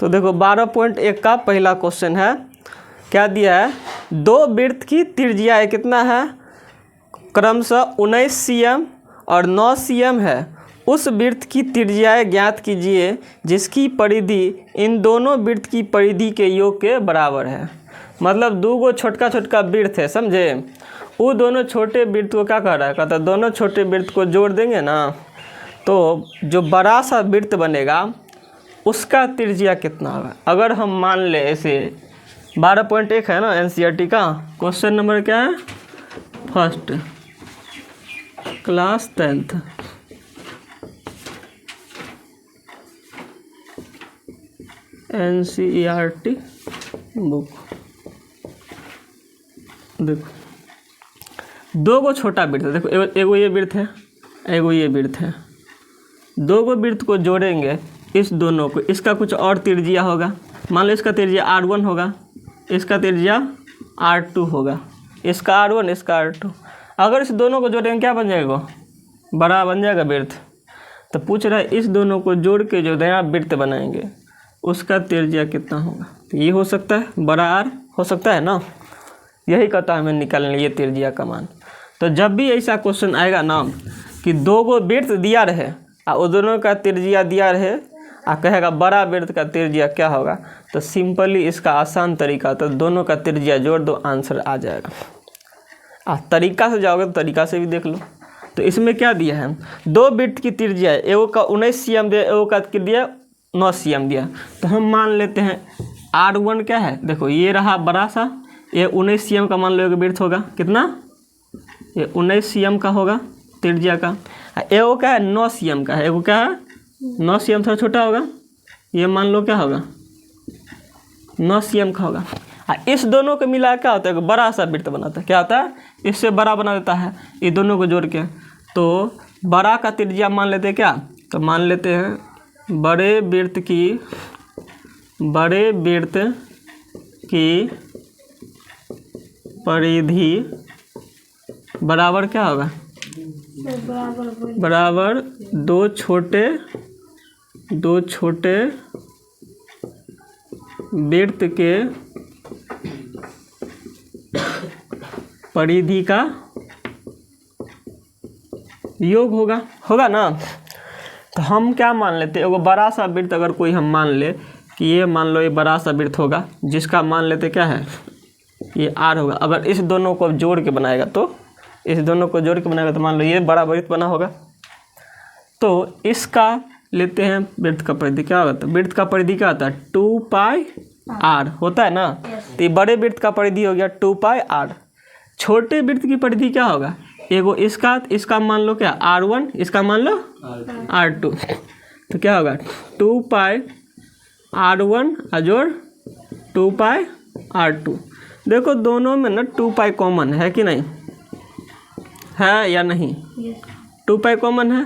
तो देखो 12.1 का पहला क्वेश्चन है, क्या दिया है, दो वृत्त की त्रिज्या कितना है, क्रमशः 19 cm और 9 cm है। उस वृत्त की त्रिज्या ज्ञात कीजिए जिसकी परिधि इन दोनों वृत्त की परिधि के योग के बराबर है। मतलब दो गो छोटका छोटका वृत्त है, समझे। वो दोनों छोटे वृत्त को क्या कर रहा है, कहता है दोनों छोटे वृत्त को जोड़ देंगे ना तो जो बड़ा सा वृत्त बनेगा उसका त्रिज्या कितना होगा। अगर हम मान ले ऐसे 12.1 है ना एनसीईआरटी का क्वेश्चन नंबर क्या है, first class 10th NCERT book. देखो दो गो छोटा वृत्त है, देखो एगो ये वृत्त है, एगो ये वृत्त है, दो गो वृत्त को जोड़ेंगे इस दोनों को, इसका कुछ और त्रिज्या होगा। मान लो इसका त्रिज्या R1 होगा, इसका त्रिज्या R2 होगा, इसका R1 इसका R2। अगर इस दोनों को जोड़ेंगे क्या बन जाएगा, बड़ा बन जाएगा वृत्त। तो पूछ रहा है इस दोनों को जोड़ के जो नया वृत्त बनाएंगे उसका त्रिज्या कितना होगा। तो ये हो सकता है बड़ा R हो सकता है ना, यही कहता है हमें निकालने ये त्रिज्या का मान। तो जब भी ऐसा क्वेश्चन आएगा ना कि दो गो वृत्त दिया रहे और वो दोनों का त्रिज्या दिया रहे और कहेगा बड़ा वृत्त का त्रिज्या क्या होगा, तो सिंपली इसका आसान तरीका तो दोनों का त्रिज्या जोड़ दो, आंसर आ जाएगा। तरीका से जाओगे तो तरीका से भी देख लो। तो इसमें क्या दिया है, दो वृत्त की त्रिज्या है, एगो का 19 cm दिया, एगो का दिया 9 cm दिया। तो हम मान लेते हैं R1 क्या है, देखो ये रहा बड़ा सा, ये 19 cm का मान लो एक वृत्त होगा, कितना, ये 19 cm का होगा त्रिज्या का। एगो क्या है 9 cm का है, एगो क्या है 9 cm थोड़ा छोटा होगा, ये मान लो क्या होगा 9 cm का होगा। इस दोनों को मिला क्या होता है, बड़ा सा वृत्त बनाता है, क्या होता है इससे बड़ा बना देता है ये दोनों को जोड़ के। तो बड़ा का त्रिज्या मान लेते हैं क्या, तो मान लेते हैं बड़े वृत्त की परिधि बराबर क्या होगा, बराबर दो छोटे वृत्त के परिधि का योग होगा ना। तो हम क्या मान लेते हैं, एगो बड़ा सा वृत्त अगर कोई हम मान ले कि ये मान लो ये बड़ा सा वृत्त होगा जिसका मान लेते क्या है ये R होगा। अगर इस दोनों को जोड़ के बनाएगा तो मान लो ये बड़ा वृत्त बना होगा। तो इसका लेते हैं वृत्त का परिधि क्या होगा, तो वृत्त का परिधि क्या होता है 2πr होता है ना। तो ये बड़े वृत्त का परिधि हो गया 2πr। छोटे वृत्त की परिधि क्या होगा, एगो इसका मान लो क्या R1, इसका मान लो R2। तो क्या होगा 2πr1 अजोड़ 2πr2। देखो दोनों में ना 2π कॉमन है कि नहीं है या नहीं, 2π कॉमन है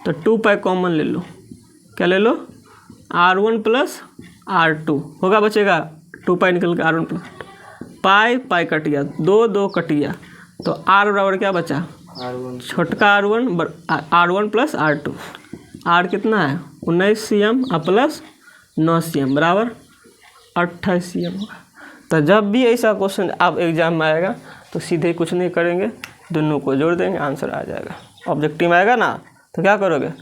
तो 2π कॉमन ले लो, क्या ले लो R1 प्लस R2 होगा, बचेगा 2π निकल के R1 प्लस पाई कट गया, दो कट गया, तो R बराबर क्या बचा छोटका R1 प्लस R2। R कितना है 19 cm प्लस 9 cm बराबर 28 cm होगा। तो जब भी ऐसा क्वेश्चन आप एग्जाम में आएगा तो सीधे कुछ नहीं करेंगे, दोनों को जोड़ देंगे, आंसर आ जाएगा। ऑब्जेक्टिव में आएगा ना तो क्या करोगे,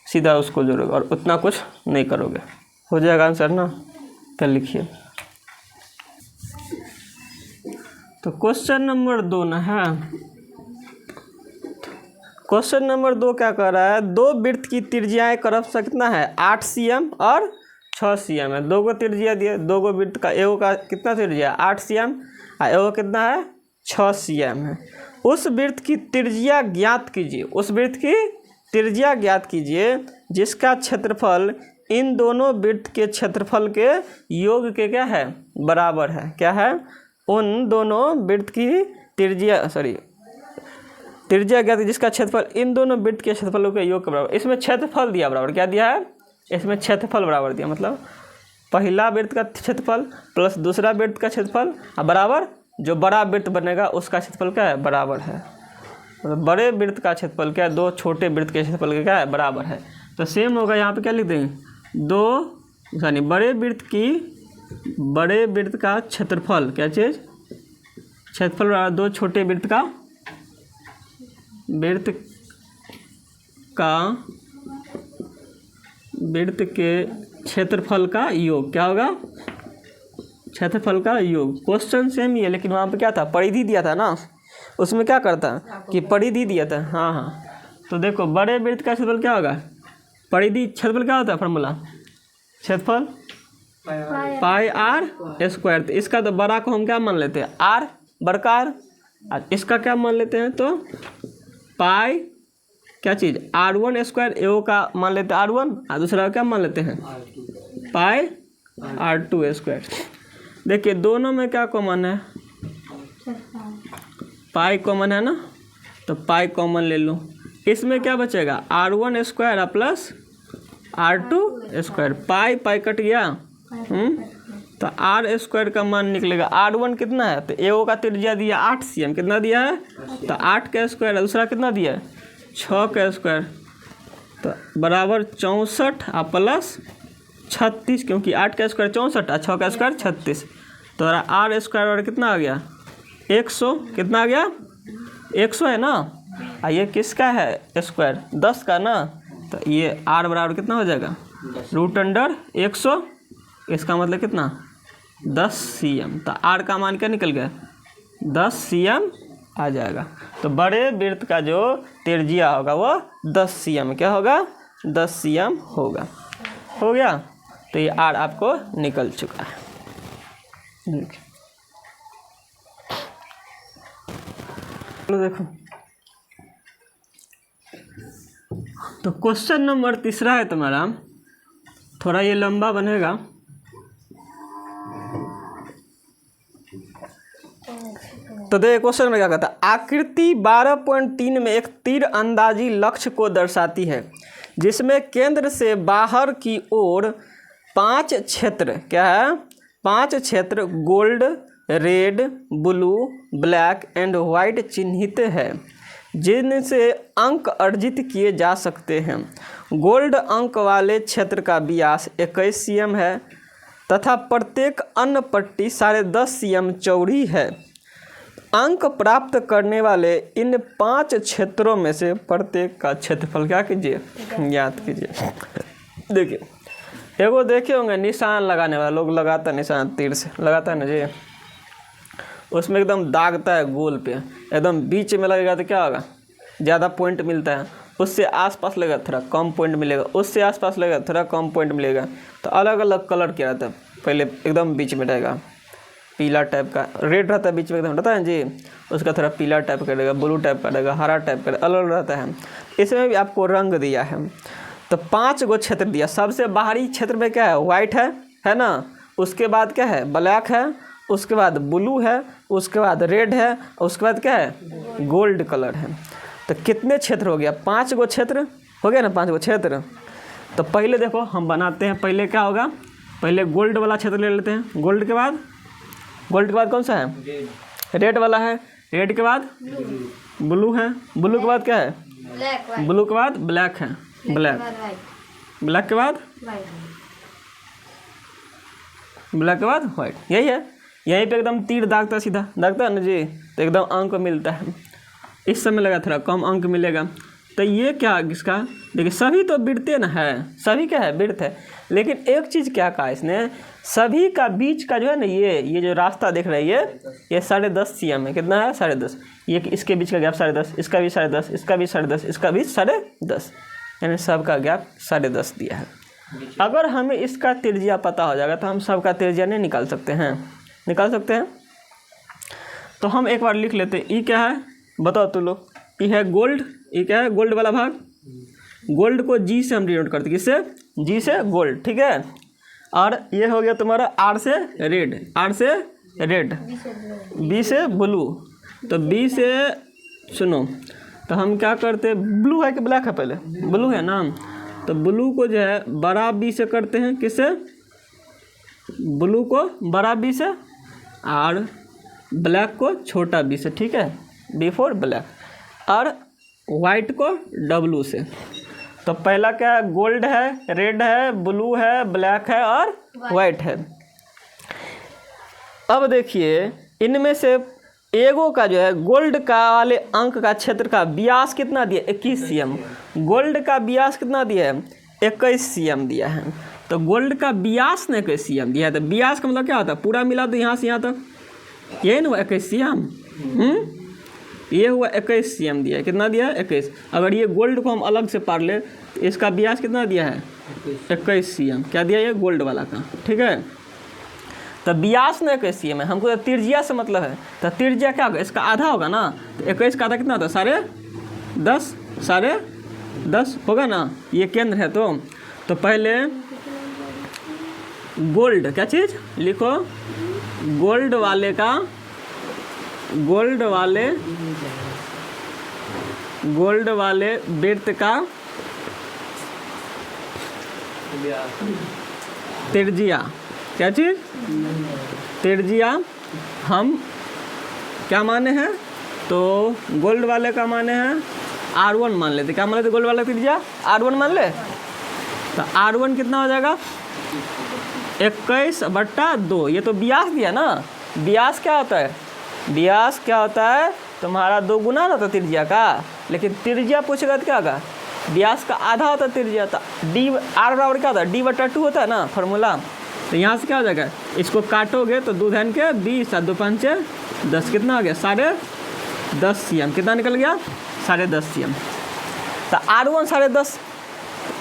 सीधा उसको जोड़ोगे और उतना कुछ नहीं करोगे, हो जाएगा आंसर ना। तो लिखिए, तो क्वेश्चन नंबर 2 ना है। क्वेश्चन नंबर 2 क्या कर रहा है, दो वृत्त की त्रिज्याएं क्रमशः कितना है 8 cm और 6 cm है। दो को त्रिज्या दिए, दो को वृत्त का, एगो का कितना त्रिज्या 8 cm और एगो कितना है 6 cm है। उस वृत्त की त्रिज्या ज्ञात कीजिए, उस वृत्त की त्रिज्या ज्ञात कीजिए जिसका क्षेत्रफल इन दोनों वृत्त के क्षेत्रफल के योग के क्या है बराबर है। क्या है, उन दोनों वृत्त की त्रिज्या ज्ञात जिसका क्षेत्रफल इन दोनों वृत्त के क्षेत्रफलों के योग के बराबर। इसमें क्षेत्रफल दिया बराबर, क्या दिया है इसमें क्षेत्रफल बराबर दिया, मतलब पहला वृत्त का क्षेत्रफल प्लस दूसरा वृत्त का क्षेत्रफल बराबर जो बड़ा वृत्त बनेगा उसका क्षेत्रफल क्या है बराबर है। मतलब बड़े वृत्त का क्षेत्रफल क्या है दो छोटे वृत्त के क्षेत्रफल का क्या है बराबर है। तो सेम होगा, यहाँ पे क्या लिख देंगे, दो यानी बड़े वृत्त का क्षेत्रफल, क्या चीज़, क्षेत्रफल और दो छोटे वृत्त के क्षेत्रफल का योग, क्या होगा, क्षेत्रफल का योग। क्वेश्चन सेम ही है, लेकिन वहाँ पे क्या था, परिधि दिया था ना, उसमें क्या करता कि परिधि दिया था। हाँ, तो देखो बड़े वृत्त का क्षेत्रफल क्या होगा, परिधि, क्षेत्रफल क्या होता है फॉर्मूला, क्षेत्रफल पाई आर स्क्वायर। तो इसका तो बड़ा को हम क्या मान लेते हैं, आर, बड़का आर, और इसका क्या मान लेते हैं, तो पाई क्या चीज़, R1 स्क्वायर, एओ का मान लेते हैं R1, और दूसरा क्या मान लेते हैं, पाई R2 स्क्वायर। देखिए दोनों में क्या कॉमन है, पाई कॉमन है ना, तो पाई कॉमन ले लो। इसमें क्या बचेगा, R1 square plus R2 square, pi cut गया, तो R स्क्वायर का मान निकलेगा। R1 कितना है, तो एओ का त्रिज्या दिया 8 cm, कितना दिया है, तो 8 का स्क्वायर, दूसरा कितना दिया है, 6 का स्क्वायर, तो बराबर 64 प्लस 36, क्योंकि 8 का स्क्वायर 64 और 6 का स्क्वायर 36, तो आर स्क्वायर और कितना आ गया, 100, कितना आ गया, 100 है ना, और ये किसका है स्क्वायर, 10 का ना, तो ये आर बराबर कितना हो जाएगा, √100, इसका मतलब कितना, 10 cm। तो आर का मान क्या निकल गया, 10 cm आ जाएगा। तो बड़े वृत्त का जो त्रिज्या होगा वो 10 cm, क्या होगा, 10 cm होगा। हो गया, तो ये आर आपको निकल चुका है। देखो, तो क्वेश्चन नंबर 3 है तुम्हारा, थोड़ा ये लंबा बनेगा। तो देखो क्वेश्चन में क्या कहता है, आकृति 12.3 में एक तीर अंदाजी लक्ष्य को दर्शाती है, जिसमें केंद्र से बाहर की ओर 5 क्षेत्र, क्या है, 5 क्षेत्र gold, red, blue, black and white चिन्हित है, जिनसे अंक अर्जित किए जा सकते हैं। गोल्ड अंक वाले क्षेत्र का व्यास 21 cm है तथा प्रत्येक अन्य पट्टी 10.5 cm चौड़ी है। अंक प्राप्त करने वाले इन 5 क्षेत्रों में से प्रत्येक का क्षेत्रफल क्या कीजिए, ज्ञात कीजिए। देखिए एगो देखे होंगे निशान लगाने वाला, लोग लगाता है निशान, तीर से लगाता है ना जी, उसमें एकदम दागता है गोल पे, एकदम बीच में लगेगा तो क्या होगा, ज़्यादा पॉइंट मिलता है, उससे आसपास लगेगा थोड़ा कम पॉइंट मिलेगा, उससे आसपास लगेगा थोड़ा कम पॉइंट मिलेगा। तो अलग अलग कलर क्या रहता है, पहले एकदम बीच में रहेगा पीला टाइप का, रेड रहता है बीच में एकदम रहता है जी, उसका थोड़ा पीला टाइप का रहेगा, ब्लू टाइप का रहेगा, हरा टाइप का, अलग रहता है। इसमें भी आपको रंग दिया है, तो 5 गो क्षेत्र दिया। सबसे बाहरी क्षेत्र में क्या है, वाइट है ना, उसके बाद क्या है, ब्लैक है, उसके बाद ब्लू है, उसके बाद रेड है, उसके बाद क्या है, गोल्ड कलर है। तो कितने क्षेत्र हो गया, 5 गो क्षेत्र हो गया ना, 5 गो क्षेत्र। तो पहले देखो हम बनाते हैं, पहले क्या होगा, पहले गोल्ड वाला क्षेत्र ले लेते हैं, गोल्ड के बाद कौन सा है, रेड वाला है, रेड के बाद ब्लू है, ब्लू के बाद क्या है, ब्लू के बाद ब्लैक है, ब्लैक के बाद वाइट, यही है। यहीं पे एकदम तीर दागता है, सीधा दागता है ना जी, तो एकदम अंक मिलता है। इस समय लगा थोड़ा कम अंक मिलेगा। तो ये क्या इसका, देखिए सभी तो वृत्त ना है, सभी क्या है, वृत्त है, लेकिन एक चीज़ क्या कहा इसने, सभी का बीच का जो है ना, ये जो रास्ता देख रहे हैं, ये 10.5 cm है, कितना है, 10.5, ये इसके बीच का गैप 10.5, इसका भी 10.5, इसका भी 10.5, इसका भी 10.5, यानी सबका गैप 10.5 दिया है। अगर हमें इसका त्रिज्या पता हो जाएगा तो हम सबका त्रिज्या नहीं निकाल सकते हैं, निकाल सकते हैं। तो हम एक बार लिख लेते हैं, ई क्या है बताओ तो लोग, ई है गोल्ड, ई क्या है, गोल्ड वाला भाग, गोल्ड को जी से हम डिनोट करते हैं, किससे, जी से गोल्ड, ठीक है। और ये हो गया तुम्हारा आर से रेड, बी से ब्लू, तो बी से सुनो, तो हम क्या करते हैं, ब्लू है कि ब्लैक है, पहले ब्लू है ना, तो ब्लू को जो है बड़ा बी से करते हैं, किससे, ब्लू को बड़ा बी से, और ब्लैक को छोटा बी से, ठीक है, बी फॉर ब्लैक, और वाइट को डब्लू से। तो पहला क्या है, गोल्ड है, रेड है, ब्लू है, ब्लैक है और वाइट है। अब देखिए इनमें से एगो का जो है गोल्ड का वाले अंक का क्षेत्र का व्यास कितना दिया, 21 cm। गोल्ड का व्यास कितना दिया है, 21 cm दिया है। तो गोल्ड का व्यास ने 21 cm दिया है, तो व्यास का मतलब क्या होता है, पूरा मिला तो यहाँ से यहाँ तक, ये ना 21 cm। ये हुआ 21 cm दिया है। कितना दिया है, 21। अगर ये गोल्ड को हम अलग से पार ले तो इसका व्यास कितना दिया है, 21 cm। क्या दिया, ये गोल्ड वाला का, ठीक है। तो व्यास ने 21 cm है, हमको तो त्रिज्या से मतलब है। तो त्रिज्या क्या होगा, इसका आधा होगा ना। तो 21 का आधा कितना होता है, 10.5, 10.5 होगा ना। ये केंद्र है। तो पहले गोल्ड क्या चीज़ लिखो, गोल्ड वाले वृत्त का त्रिज्या, क्या चीज़, त्रिज्या हम क्या माने हैं, तो गोल्ड वाले का माने हैं R1 मान लेते। क्या मान लेते, गोल्ड वाले त्रिज्या R1 मान ले। तो R1 कितना हो जाएगा, 21/2। ये तो व्यास दिया ना। व्यास क्या होता है, व्यास क्या होता है, तुम्हारा 2 गुना ना होता त्रिज्या का। लेकिन त्रिज्या पूछेगा तो क्या होगा, व्यास का आधा होता है त्रिज्या। तो डी R बराबर क्या होता है, D/2 होता है ना फॉर्मूला। तो यहाँ से क्या हो जाएगा, इसको काटोगे तो 2 धन के 20 और 2 पंचे 10, कितना हो गया, 10.5 cm। कितना निकल गया, 10.5 cm। तो R1 10.5,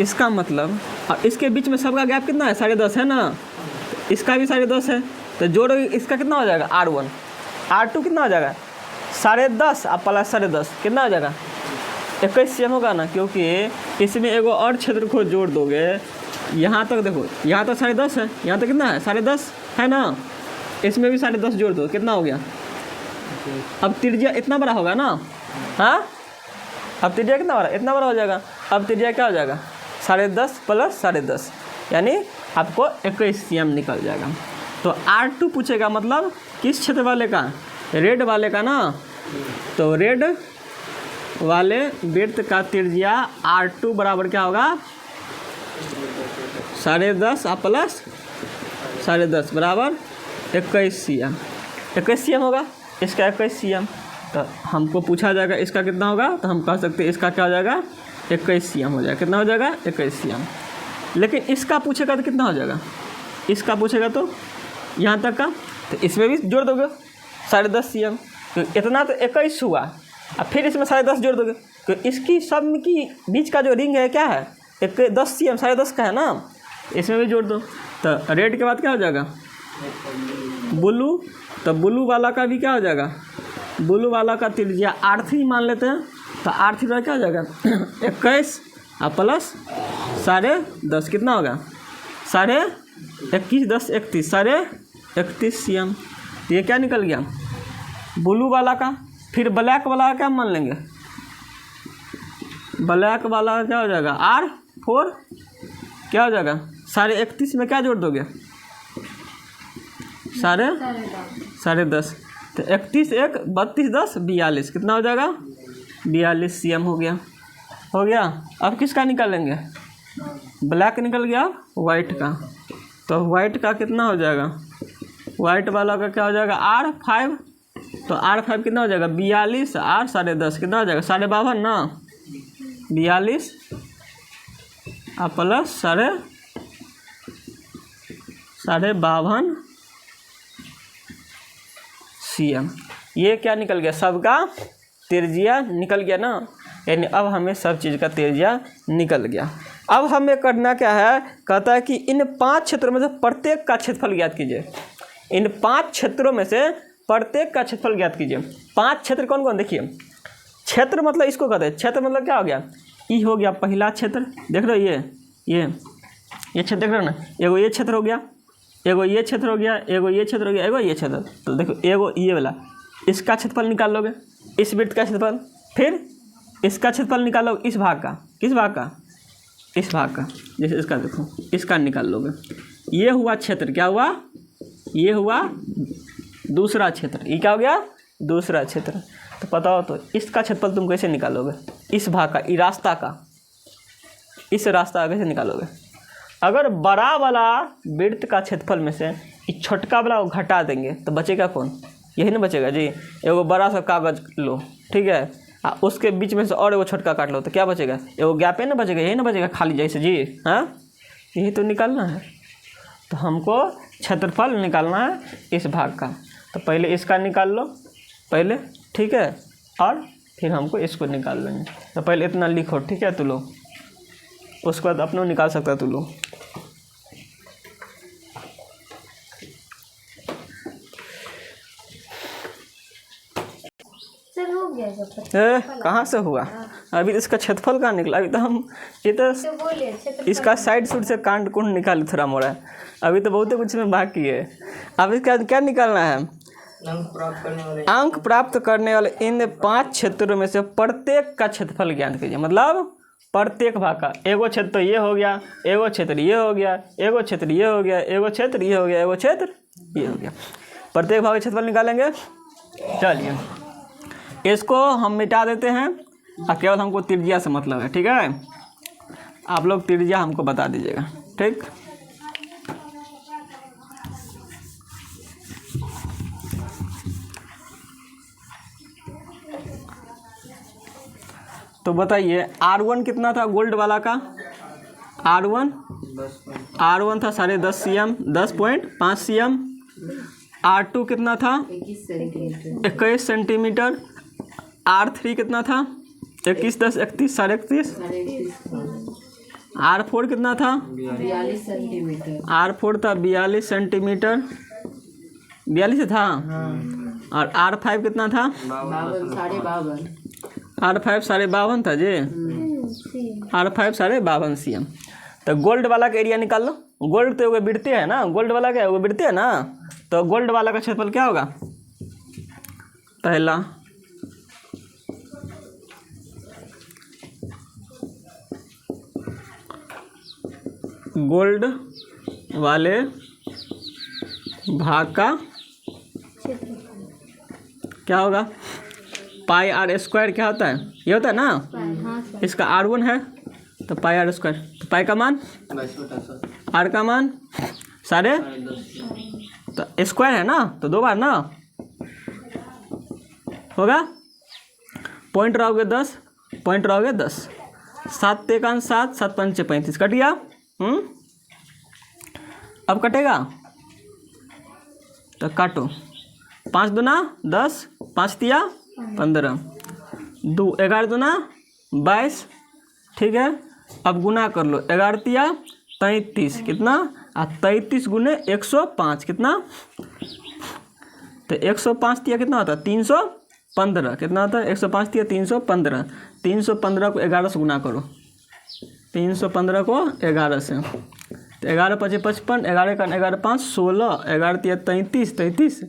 इसका मतलब, और इसके बीच में सबका गैप कितना है, 10.5 है ना। तो इसका भी 10.5 है। तो जोड़ो, इसका कितना हो जाएगा, R1। R2 कितना हो जाएगा, 10.5 और प्लस 10.5 कितना हो जाएगा, 21 cm होगा ना। क्योंकि इसमें एगो और क्षेत्र को जोड़ दोगे, यहाँ तक देखो, यहाँ तो 10.5 है, यहाँ तो कितना है, 10.5 है ना। इसमें भी 10.5 जोड़ दो, कितना हो गया। अब त्रिज्या इतना बड़ा होगा ना, हाँ। अब त्रिज्या कितना बड़ा, इतना बड़ा हो जाएगा। अब त्रिज्या क्या हो जाएगा, 10.5 प्लस 10.5, यानी आपको 21 cm निकल जाएगा। तो R2 पूछेगा, मतलब किस क्षेत्र वाले का, रेड वाले का ना। तो रेड वाले वृत्त का त्रिज्या R2 बराबर क्या होगा, 10.5 प्लस 10.5 बराबर 21 cm। 21 cm होगा, इसका 21 cm। तो हमको पूछा जाएगा इसका कितना होगा, तो हम कह सकते हैं इसका क्या हो जाएगा, 21 cm हो जाएगा। कितना हो जाएगा, 21 cm। लेकिन इसका पूछेगा तो कितना हो जाएगा, इसका पूछेगा तो यहाँ तक का, तो इसमें भी जोड़ दोगे 10.5 cm। तो इतना तो 21 हुआ, और फिर इसमें 10.5 जोड़ दोगे। तो इसकी सब की बीच का जो रिंग है क्या है, 10 cm, 10.5 का है ना। इसमें भी जोड़ दो। तो रेड के बाद क्या हो जाएगा, ब्लू। तो ब्लू वाला का भी क्या हो जाएगा, ब्लू वाला का त्रिज्या R3 मान लेते हैं। तो R3 का क्या हो जाएगा, 21 और प्लस 10.5 कितना होगा, 21, 10, 31, 31 cm। तो ये क्या निकल गया, ब्लू वाला का। फिर ब्लैक वाला का क्या मान लेंगे, ब्लैक वाला का क्या हो जाएगा, R4 क्या हो जाएगा, 31.5 में क्या जोड़ दोगे, 10.5। तो 31, 1, 32, 10, 42, कितना हो जाएगा, 42 cm हो गया। अब किसका निकालेंगे, ब्लैक निकल गया, वाइट का। तो वाइट का कितना हो जाएगा, वाइट वाला का क्या हो जाएगा, R5। तो R5 कितना हो जाएगा, 42 और 10.5 कितना हो जाएगा, 52 ना। 42 और प्लस 52 cm। ये क्या निकल गया, सबका त्रिज्या निकल गया ना। यानी अब हमें सब चीज़ का त्रिज्या निकल गया। अब हमें करना क्या है, कहता है कि इन 5 क्षेत्रों में से प्रत्येक का क्षेत्रफल ज्ञात कीजिए। इन 5 क्षेत्रों में से प्रत्येक का क्षेत्रफल ज्ञात कीजिए। 5 क्षेत्र कौन कौन, देखिए क्षेत्र मतलब इसको कहते हैं, क्षेत्र मतलब क्या हो गया, ई हो गया पहला क्षेत्र, देख रहे हो ये क्षेत्र देख रहे हो ना। एगो ये क्षेत्र हो गया, एगो ये क्षेत्र हो गया, एगो ये क्षेत्र हो गया, एगो ये क्षेत्र। तो देखो एगो ये वाला, इसका क्षेत्रफल निकाल लोगे, इस वृत्त का क्षेत्रफल। फिर इसका क्षेत्रफल निकालोगे, इस भाग का, किस भाग का, इस भाग का। जैसे इसका देखो, इसका निकाल लोगे। ये हुआ क्षेत्र, क्या हुआ, ये हुआ दूसरा क्षेत्र। ये क्या हो गया, दूसरा क्षेत्र। तो पता हो तो इसका क्षेत्रफल तुम कैसे निकालोगे, इस भाग का, इस रास्ता का, इस रास्ता आगे से निकालोगे। अगर बड़ा वाला वृत्त का क्षेत्रफल में से इस छोटका वाला को घटा देंगे तो बचेगा कौन? यही ना बचेगा जी। एगो बड़ा सा कागज लो, ठीक है, उसके बीच में से और एगो छोटका काट लो तो क्या बचेगा? एगो गैप है ना बचेगा, यही ना बचेगा खाली जैसे जी। हाँ, यही तो निकालना है। तो हमको क्षेत्रफल निकालना है इस भाग का। तो पहले इसका निकाल लो पहले, ठीक है, और फिर हमको इसको निकाल लेंगे। तो पहले इतना लिखो, ठीक है, तू लो, उसके बाद अपनों निकाल सकता है तू लो। कहाँ से हुआ? अभी इसका क्षेत्रफल कहाँ निकला? अभी तो हम ये तो इसका साइड सूट से कांड कुंड निकाले थोड़ा मोड़ा। अभी तो बहुत कुछ में बाकी है। अब इसका क्या निकालना है? अंक प्राप्त करने वाले इन 5 क्षेत्रों में से प्रत्येक का क्षेत्रफल ज्ञात कीजिए। मतलब प्रत्येक भाग का, एगो क्षेत्र तो ये हो गया, एगो क्षेत्र ये हो गया, एगो क्षेत्र ये हो गया, एगो क्षेत्र ये हो गया, एगो क्षेत्र ये हो गया। प्रत्येक भाग का क्षेत्रफल निकालेंगे। चलिए इसको हम मिटा देते हैं और केवल हमको त्रिज्या से मतलब है, ठीक है। आप लोग त्रिज्या हमको बता दीजिएगा, ठीक। तो बताइए R1 कितना था गोल्ड वाला का? R1 था 10.5 cm, 10.5 cm। R2 कितना था? 21 सेंटीमीटर। R3 कितना था? 21, 10, 31, 31.5। R4 कितना था? 42 सेंटीमीटर। R4 था 42 सेंटीमीटर, 42 था। और R5 कितना था? 52, R5 52 था जी। R5 52 cm। तो गोल्ड वाला का एरिया निकाल लो। गोल्ड तो वो बिड़ते है ना, गोल्ड वाला क्या है, वो बिड़ते है ना। तो गोल्ड वाला का क्षेत्रफल क्या होगा? पहला गोल्ड वाले भाग का क्या होगा? पाई आर स्क्वायर क्या होता है? ये होता है ना। इसका R1 है तो पाई आर स्क्वायर। तो पाई का मान, आर का मान सारे, तो स्क्वायर है ना, तो 2 बार ना होगा। पॉइंट रहोगे 10, पॉइंट रहोगे 10। 7 × 7, 7 × 5 = 35 कट गया। अब कटेगा तो काटो। 5 दूना 10, 5 तिया 15, 2 11 दूना 22, ठीक है। अब गुना कर लो, 11 तिया 33, कितना? 33 गुने 105 कितना? तो 105 तिया कितना होता है? 315। कितना होता है? 105 तिया 315। 315 को 11 से गुना करो। 315 को 11 से, तो 11 × 5 = 55, 11 × 11 = 5, 16, 11 तिया 33, 33,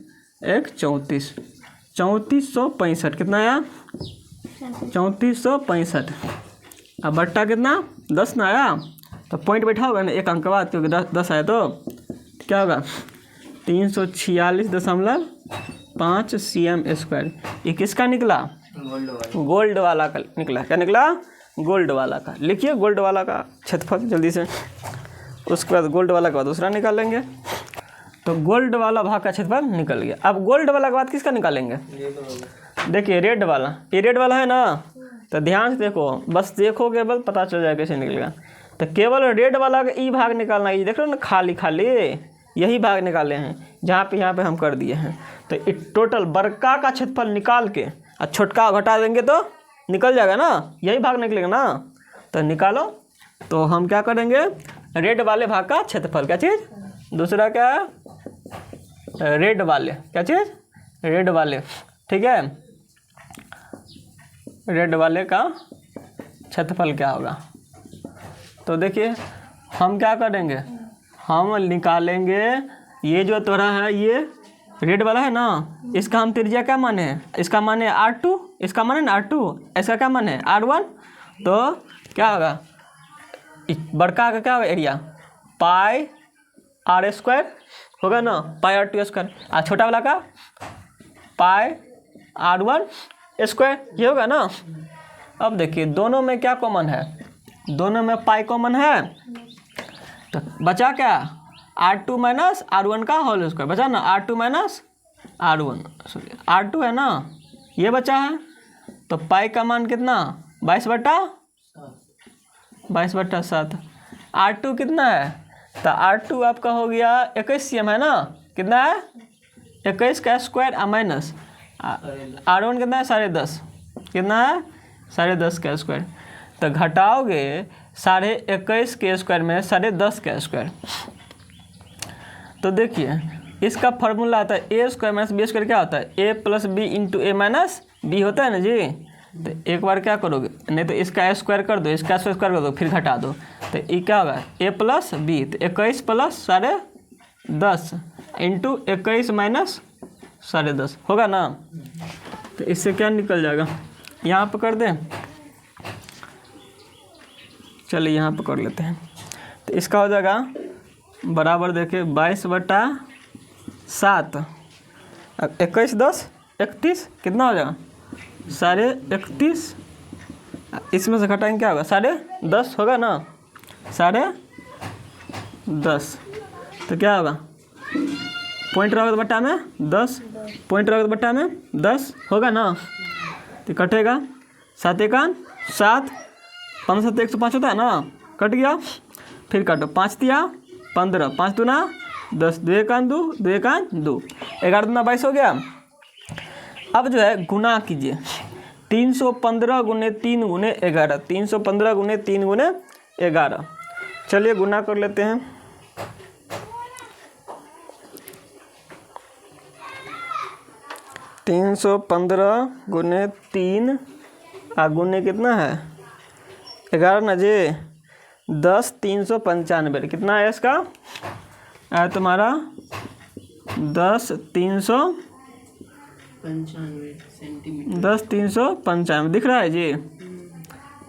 1 34, 3465 कितना आया? 3465। अब बट्टा कितना? 10 ना आया, तो पॉइंट बैठा होगा ना एक अंक बाद, क्योंकि 10 आया तो क्या होगा? 346.5 cm²। ये किसका निकला? गोल्ड वाला का निकला। क्या निकला? गोल्ड वाला का। लिखिए गोल्ड वाला का क्षेत्रफल जल्दी से। उसके बाद गोल्ड वाला के बाद दूसरा निकालेंगे। तो गोल्ड वाला भाग का क्षेत्रफल निकल गया। अब गोल्ड वाला के बाद किसका निकालेंगे? देखिए रेड वाला, ये रेड वाला है ना, तो ध्यान से देखो, बस देखोगे बस पता चल जाएगा कैसे निकलेगा। तो केवल रेड वाला का ई भाग निकालना है। ये देख रहे हो ना, खाली खाली यही भाग निकाले हैं, जहाँ पे यहाँ पे हम कर दिए हैं। तो टोटल बड़का का क्षेत्रफल निकाल के और छोटका घटा देंगे तो निकल जाएगा ना, यही भाग निकलेगा ना। तो निकालो। तो हम क्या करेंगे? रेड वाले भाग का क्षेत्रफल, क्या चीज़? दूसरा क्या है? रेड वाले, क्या चीज़? रेड वाले, ठीक है। रेड वाले का क्षेत्रफल क्या होगा? तो देखिए हम क्या करेंगे, हम निकालेंगे ये जो तोड़ा है, ये रेड वाला है ना, इसका हम त्रिज्या क्या माने हैं? इसका माने R2, इसका माने ना R2, इसका क्या माने R1। तो क्या होगा? बड़का का क्या होगा एरिया? पाई आर स्क्वायर होगा ना, पाई R2 स्क्वायर। और छोटा वाला का पाई R1 स्क्वायर, ये होगा ना। अब देखिए दोनों में क्या कॉमन है? दोनों में पाई कॉमन है, तो बचा क्या R2 माइनस R1 का होल स्क्वायर बचा ना, R2 minus R1 sorry R2 है ना, ये बचा है। तो पाई का मान कितना 22/7। R2 कितना है, तो R2 आपका हो गया 21 cm है ना, कितना है 21 का स्क्वायर माइनस R1 कितना है 10.5, कितना है 10.5 का स्क्वायर। तो घटाओगे 21.5 के स्क्वायर में 10.5 का स्क्वायर, तो देखिए इसका फॉर्मूला आता है ए स्क्वायर माइनस बी स्क्वायर, क्या होता है ए प्लस बी इंटू ए माइनस बी होता है ना जी। तो एक बार क्या करोगे, नहीं तो इसका स्क्वायर कर दो, इसका स्क्वायर कर दो, फिर घटा दो, तो ये क्या होगा ए प्लस बी, तो 21 प्लस 10.5 इंटू 21 माइनस 10.5 होगा ना। तो इससे क्या निकल जाएगा, यहाँ पर कर दें, चलिए यहाँ पर कर लेते हैं। तो इसका हो जाएगा बराबर देखिए 22/7, 21 10 31 कितना हो जाएगा 31.5, इसमें से घटाएंगे क्या होगा 10.5 होगा ना, 10.5, तो क्या होगा पॉइंट रहोगे तो बट्टा में 10, पॉइंट रहोगे तो बट्टा में 10 होगा ना। तो कटेगा 7 1 7, 5 7 105 होता है ना, कट गया, फिर काटो 5 तिया 15, 5 दूना 10, 2 1 2, 2 1 2, 11 दूना 22 हो गया। अब जो है गुना कीजिए 315 गुने 3 गुने 11, 315 गुने 3 गुने 11, चलिए गुना कर लेते हैं। तीन 315 गुने 3 गुने कितना है 11 ना जी, 10 395, कितना है इसका है तुम्हारा 10 395 दिख रहा है जी,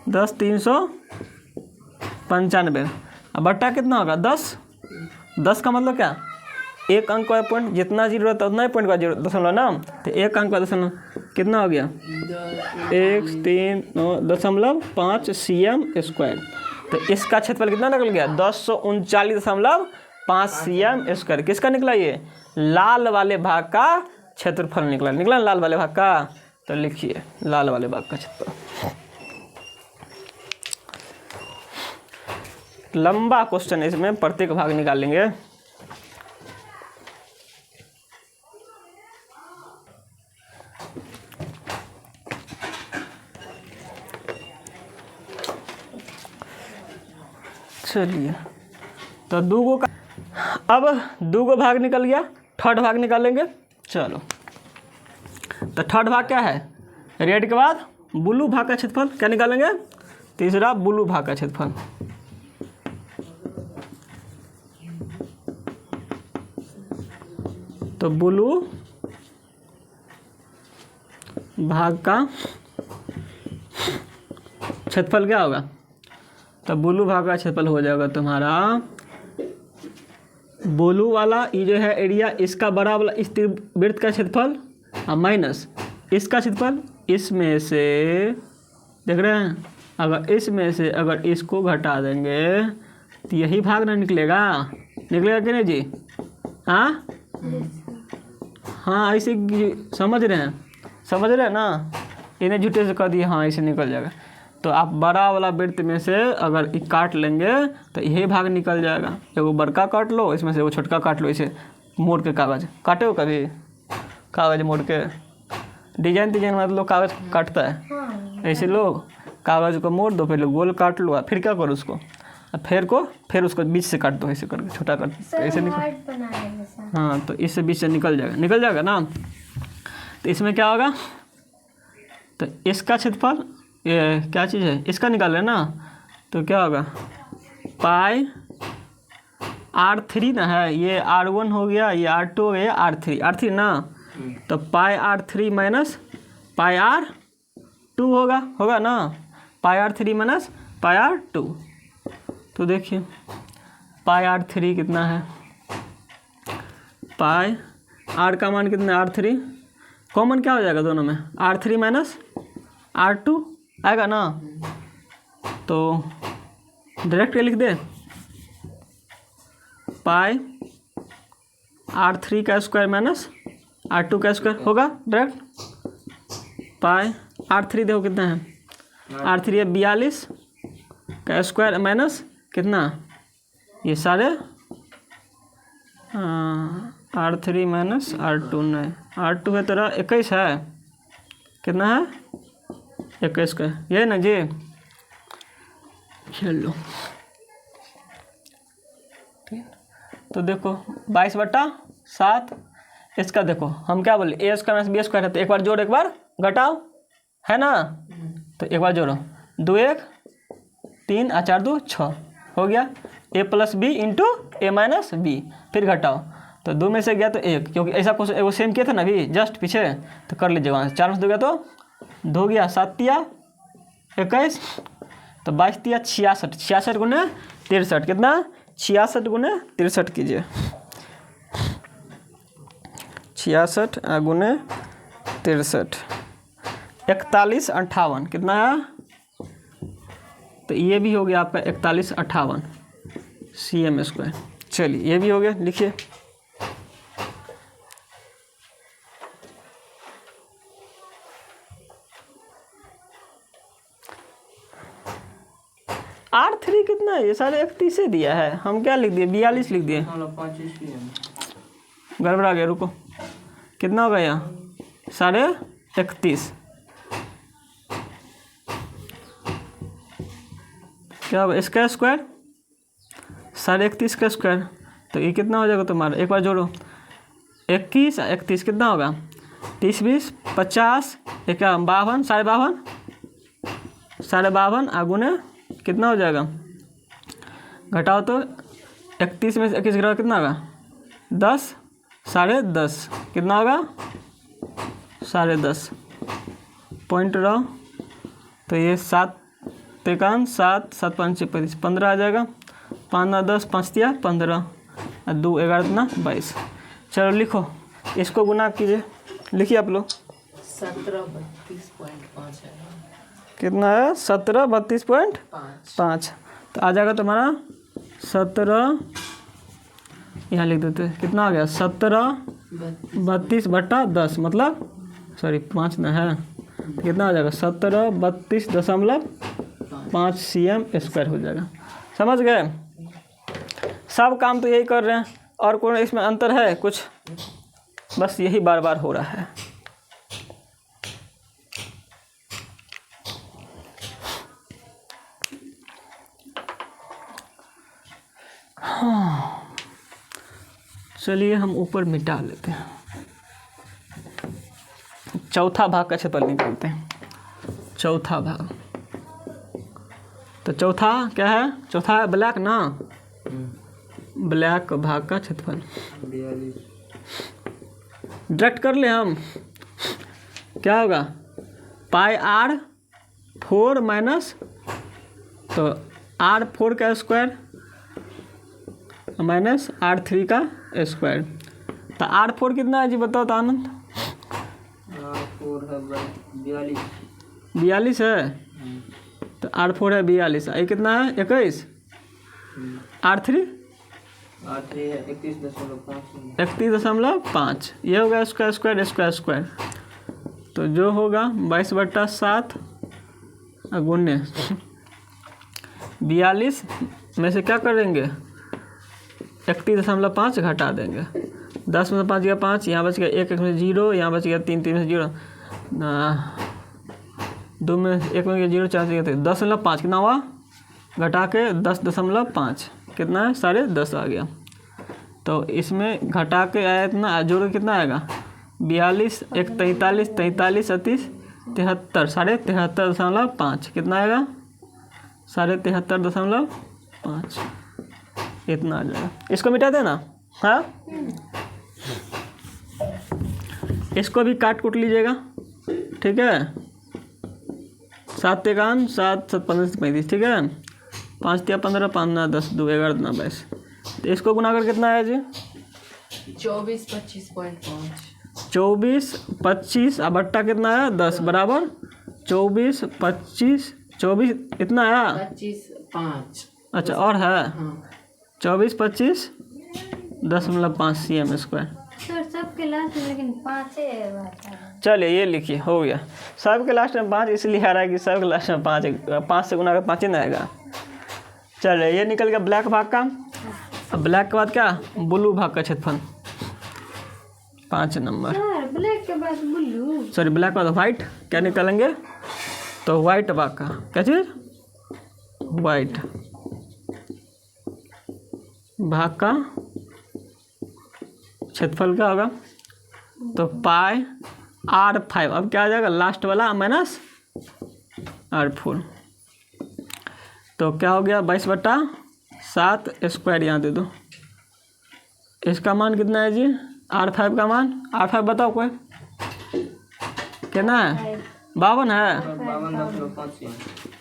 10 395। अब बट्टा कितना होगा 10 का मतलब क्या, एक अंक का पॉइंट जितना जीरो रहता है उतना ही पॉइंट का जीरो दशमलव ना, तो एक अंक का दशमलव कितना हो गया 139.5 cm स्क्वायर। तो इसका क्षेत्रफल कितना निकल गया 1039.5 cm स्क्वायर। किसका निकला, ये लाल वाले भाग का क्षेत्रफल निकला लाल वाले भाग का। तो लिखिए लाल वाले भाग का क्षेत्रफल, लंबा क्वेश्चन है, इसमें प्रत्येक भाग निकालेंगे। चलिए तो दूगो का, अब दूगो भाग निकल गया, थर्ड भाग निकालेंगे। चलो तो थर्ड भाग क्या है, रेड के बाद ब्लू भाग का क्षेत्रफल क्या निकालेंगे, तीसरा ब्लू भाग का क्षेत्रफल। तो ब्लू भाग का क्षेत्रफल क्या होगा, तो ब्लू भाग का क्षेत्रफल हो जाएगा तुम्हारा ब्लू वाला ये जो है एरिया, इसका बड़ा वाला इस वृत्त का क्षेत्रफल माइनस इसका क्षेत्रफल, इसमें से देख रहे हैं, अगर इसमें से अगर इसको घटा देंगे तो यही भाग ना निकलेगा कि नहीं जी। हाँ ऐसे समझ रहे हैं ना, इन्हें झूठे से कर दिए, हाँ ऐसे निकल जाएगा। तो आप बड़ा वाला वृत्त में से अगर काट लेंगे तो यही भाग निकल जाएगा। एगो बड़का काट लो, इसमें से एगो छोटका काट लो, इसे मोड़ के कागज़ काटे हो कभी, कागज़ मोड़ के डिजाइन मतलब लोग कागज़ काटता है, ऐसे लोग कागज़ को मोड़ दो, फिर गोल काट लो, फिर क्या करो उसको, फिर उसको बीच से काट दो, ऐसे करके छोटा काट दो, ऐसे निकल, हाँ तो इससे बीच से निकल जाएगा ना। तो इसमें क्या होगा, तो इसका क्षेत्रफल ये क्या चीज़ है, इसका निकाल रहे ना, तो क्या होगा पाई R3 ना है, ये R1 हो गया, ये R2 हो गया, R3 ना, तो पाई R3 माइनस पाई R2 होगा ना, पाई R3 माइनस पाई R2। तो देखिए पाई R3 कितना है, पाई R का मान कितना है R3, कॉमन क्या हो जाएगा दोनों में, R3 माइनस R2 आएगा ना। तो डायरेक्ट लिख दे, पाई R3 का स्क्वायर माइनस R2 का स्क्वायर होगा डायरेक्ट। पाई R3 देखो कितना है, R3 है 42 का स्क्वायर माइनस कितना, ये सारे R3 माइनस R2 नहीं, R2 है तेरा 21 है, कितना है 21 का, ये ना जी। खेल लो। तो देखो 22/7, इसका देखो हम क्या बोले, ए स्क्वायर माइनस बी स्क्वायर है, तो एक बार जोड़ो एक बार घटाओ, है ना। तो एक बार जोड़ो, 2 1 3 और 4 2 6 हो गया, ए प्लस बी इंटू ए माइनस बी, फिर घटाओ, तो 2 में से गया तो 1, क्योंकि ऐसा कुछ वो सेम किया था ना अभी जस्ट पीछे, तो कर लीजिए वहाँ से। 4 में से 2 गया तो 2 गया, 7 तिया 21, तो 22 तिया 66, 66 गुने 63, कितना 66 गुने 63 कीजिए, 66 गुने 63, 41 58, कितना है, तो ये भी हो गया आपका 41 58 CM स्क्वायर। चलिए ये भी हो गया, लिखिए। R3 कितना है, ये सारे 31 से दिया है, हम क्या लिख दिए 42 लिख दिए, गड़बड़ा गया, रुको, कितना होगा यहाँ 31.5, क्या होगा इसका स्क्वायर 31.5 का स्क्वायर, तो ये कितना हो जाएगा तुम्हारा, एक बार जोड़ो, 21 31 कितना होगा, 30 20 50, 52 52 52 कितना हो जाएगा, घटाओ तो 31 में से 21 घटाओ कितना होगा 10, 10.5 कितना होगा 10.5, पॉइंट रहो, तो ये 7 3 7 7 5 25 15 आ जाएगा, 5 9 10 5 तिया 15 और 2 11 इतना 22। चलो लिखो, इसको गुना कीजिए, लिखिए आप लोग। 1732.5 है, कितना है 1732.5, तो आ जाएगा तुम्हारा 17, यहाँ लिख देते हैं, कितना आ गया 1732/10, मतलब सॉरी 5 ना है, तो कितना आ जाएगा 1732.5 CM स्क्वायर हो जाएगा। समझ गए, सब काम तो यही कर रहे हैं, और कोई इसमें अंतर है कुछ, बस यही बार बार हो रहा है। हाँ चलिए हम ऊपर मिटा लेते हैं, चौथा भाग का क्षेत्रफल निकालते हैं। चौथा भाग, तो चौथा क्या है, चौथा है ब्लैक ना, ब्लैक भाग का क्षेत्रफल 42, डायरेक्ट कर ले हम, क्या होगा पाई R4 माइनस, तो R4 का स्क्वायर माइनस R3 का स्क्वायर, तो R4 कितना है जी बताओ तो आनंद, R4 है 42, 42 है, तो R4 है 42, ये कितना है 21, R3 है 31.5, 31.5, ये होगा इसका स्क्वायर, इसका स्क्वायर, तो जो होगा 22/7 गुने 42 में से क्या करेंगे 31.5 घटा देंगे, 10 में से 5 गया 5, यहाँ बच गया 1 में 0, यहाँ बच गया 3 3 में 0, 2 में 1 में 0 4 से 10.5 कितना हुआ, घटा के 10.5 कितना है 10.5 आ गया, तो इसमें घटा के आया इतना, जोड़ के कितना आएगा 42 1 43 43 38 73 73.5 कितना आएगा 73.5 इतना आ जाएगा। इसको मिटा देना, हाँ इसको भी काट कूट लीजिएगा, ठीक है, 7 3 7 7 15 35, ठीक है, 5 3 15 5 9 10 2 11 इतना 22, तो इसको गुना कर कितना है जी 24 25.5, 24 25 और बट्टा कितना है 10 बराबर 24 25 24 इतना है 25 5 अच्छा और है हाँ 24.25.5 cm स्क्वायर। सर सबके लास्ट में लेकिन 5 है। चलिए ये लिखिए, हो गया। सब के लास्ट में 5 इसलिए आ रहा है कि सब के लास्ट में 5 से गुना का 5 ही ना आएगा। चलिए ये निकल गया ब्लैक भाग का। अब ब्लैक के बाद क्या, ब्लू भाग का क्षेत्रफल 5 नंबर। सर ब्लैक के बाद ब्लू। सॉरी ब्लैक के बाद वाइट, क्या निकालेंगे तो वाइट भाग का, क्या चीज़, वाइट भाग का क्षेत्रफल क्या होगा, तो पाई R5। अब क्या आ जाएगा लास्ट वाला माइनस R4, तो क्या हो गया 22/7 स्क्वायर। यहाँ दे दो, इसका मान कितना है जी, R5 का मान, R5 बताओ कोई, कितना है, 52 है,